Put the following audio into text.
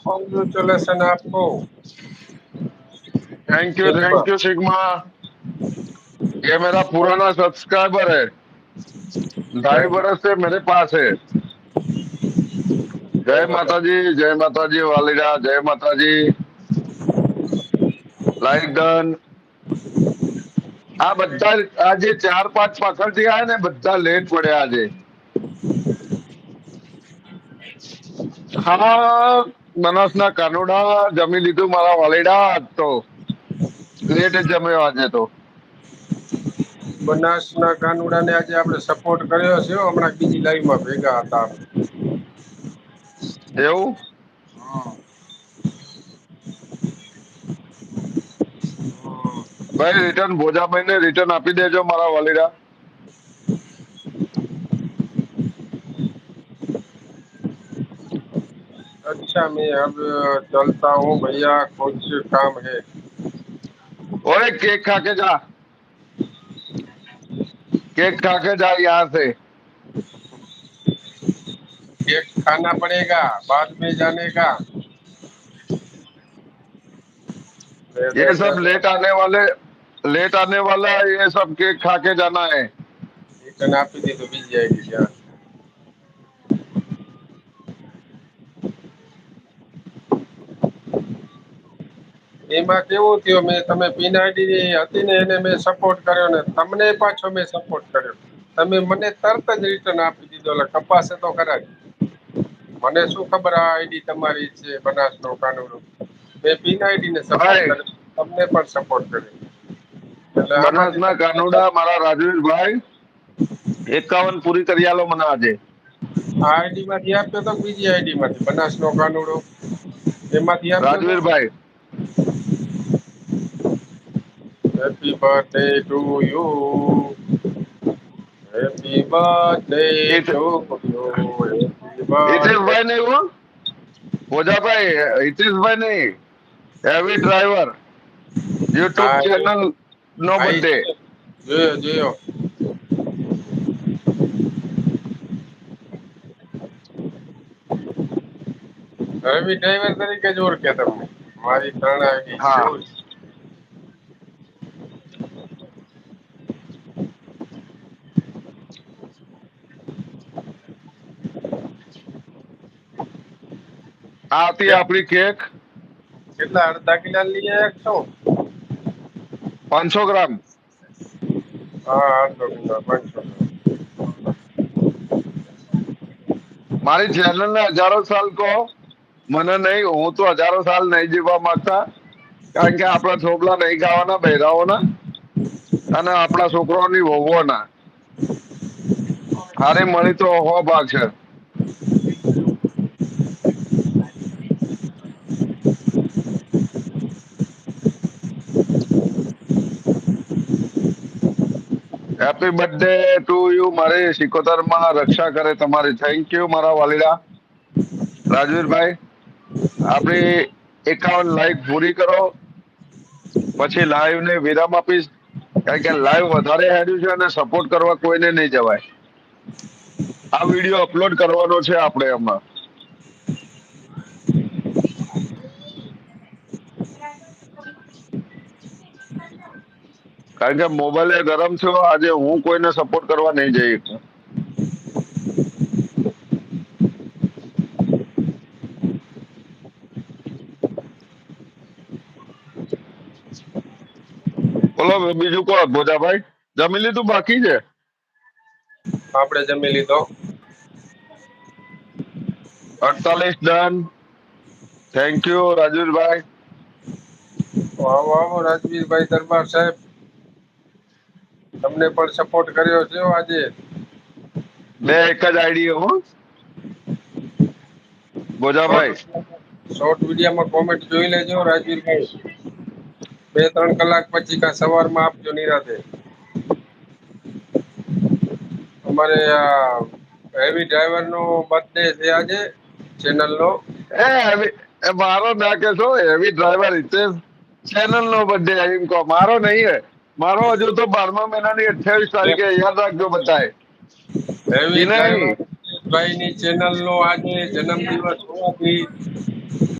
Congratulation आपको। Thank sigma. You sigma. ये मेरा पुराना सब्सक्राइबर है, 2.5 वर्ष से मेरे पास है। जय माता जी, जय माता जी वालिडा, जय माता जी। Like done. આ બધા આજે 4-5 પાછળથી આયા ને બધા લેટ પડ્યા આજે। હા, બનાસના કાનુડા જમી લીધું મારા વાલીડા, તો લેટ જ જમ્યો આજે તો। બનાસના કાનુડાને આજે આપણે સપોર્ટ કર્યો છે હમણાં બીજી લાઈવમાં ભેગા હતા। એવું? ભાઈ રિટર્ન ભોજાભાઈને રિટર્ન આપી દેજો મારા વાલીડા। अच्छा मैं अब चलता हूँ भैया, कुछ काम है। ओए केक खा के जा, केक खा के जा यहाँ से। केक खाना पड़ेगा, बाद में जाने का। दे दे ये दे सब दे। लेट आने वाला है, ये सब केक खा के जाना है। रिटर्न આપી દીધું બીજી આઈડી છે। એમાં કેવું થયું, મેં તમે પિન આઈડી હતી ને એને મેં સપોર્ટ કર્યો ને તમને પાછો મેં સપોર્ટ કર્યો, તમે મને તરત જ રિટર્ન આપી દીધો, એટલે કપાસે તો ખરા જ। મને શું ખબર આ આઈડી તમારી છે બનાસનો કાનુડો। મેં પિન આઈડી ને સપોર્ટ ભાઈ કર્યો, તમને પણ સપોર્ટ કર્યો, એટલે આમાંથી બનાસના કાનુડા મારા રાજવીરભાઈ 51 પૂરી કરી આલો મને આજે। આ આઈડી માંથી આપ્યો તો બીજી આઈડી માંથી બનાસનો કાનુડો એમાંથી આપ્યો તો। રાજવીરભાઈ happy birthday to you, happy birthday to you, happy birthday. હિતેશભાઈ નહીં હો, ભોજાભાઈ, હિતેશભાઈ નહીં, હેવી ડ્રાઈવર યુટ્યુબ હા ચેનલ નો આઈ બર્થડે। જોયો જોયો। રવિ ડ્રાઈવર તરીકે જ ઓળખે તમને, મારી 3 આઈડી છે હા, એવું છે। આ હતી આપણી કેક, કેટલા અડધા કિલા લઈ આયા છો? 500 ગ્રામ। હા અડધો કિલો 500 ગ્રામ। મારી ચેનલ ને હજારો સાલ કહો, મને નહીં, હું તો હજારો સાલ નહીં જીવવા માંગતા, કારણ કે આપણા છોકરા નહીં ગાવાના બહેરાઓના અને આપણા છોકરાઓની વહુઓના હારે મળી તો હો ભાગ છે। હેપી બર્થડે ટુ યુ, મારી 77 માં રક્ષા કરે તમારી। થેન્ક યુ મારા વાલીડા રાજવીરભાઈ। આપણી 51 લાઈક પૂરી કરો પછી લાઈવ ને વિરામ આપીશ, કારણ કે લાઈવ વધારે હેડ્યું છે અને સપોર્ટ કરવા કોઈને નહીં જવાય। આ વિડીયો અપલોડ કરવાનો છે આપણે હમણાં, કારણ કે મોબાઈલ એ ગરમ છે આજે, હું કોઈને સપોર્ટ કરવા નહીં જઈ શકું। બોલો બીજું કહો ભોજાભાઈ, જમી લીધું બાકી છે? આપણે જમી લીધો। 48 ડન। Thank you રાજવીરભાઈ। આવો આવો રાજવીરભાઈ દરબાર સાહેબ, તમને પણ સપોર્ટ કર્યો છે આજે। બે એક જ આઈડી હો ભોજાભાઈ। શોર્ટ વિડીયોમાં કોમેન્ટ જોઈ લેજો રાજવીરભાઈ, 2-3 કલાક પછી કા સવારમાં આપજો નિરાતે। અમારે આ હેવી ડ્રાઈવર નો બર્થડે છે આજે, ચેનલ નો। મારો ના કેશો, હેવી ડ્રાઈવર હિતેશ ચેનલ નો બર્થડે એમ કહો, મારો નહીં હે। મારો હજુ તો 12મા મહિનાની 28 તારીખે, યાદ રાખજો બધાએ। હેવી નહીં, ડ્રાઈવર ભાઈ ની ચેનલ નો આજે જન્મદિવસ હોવાથી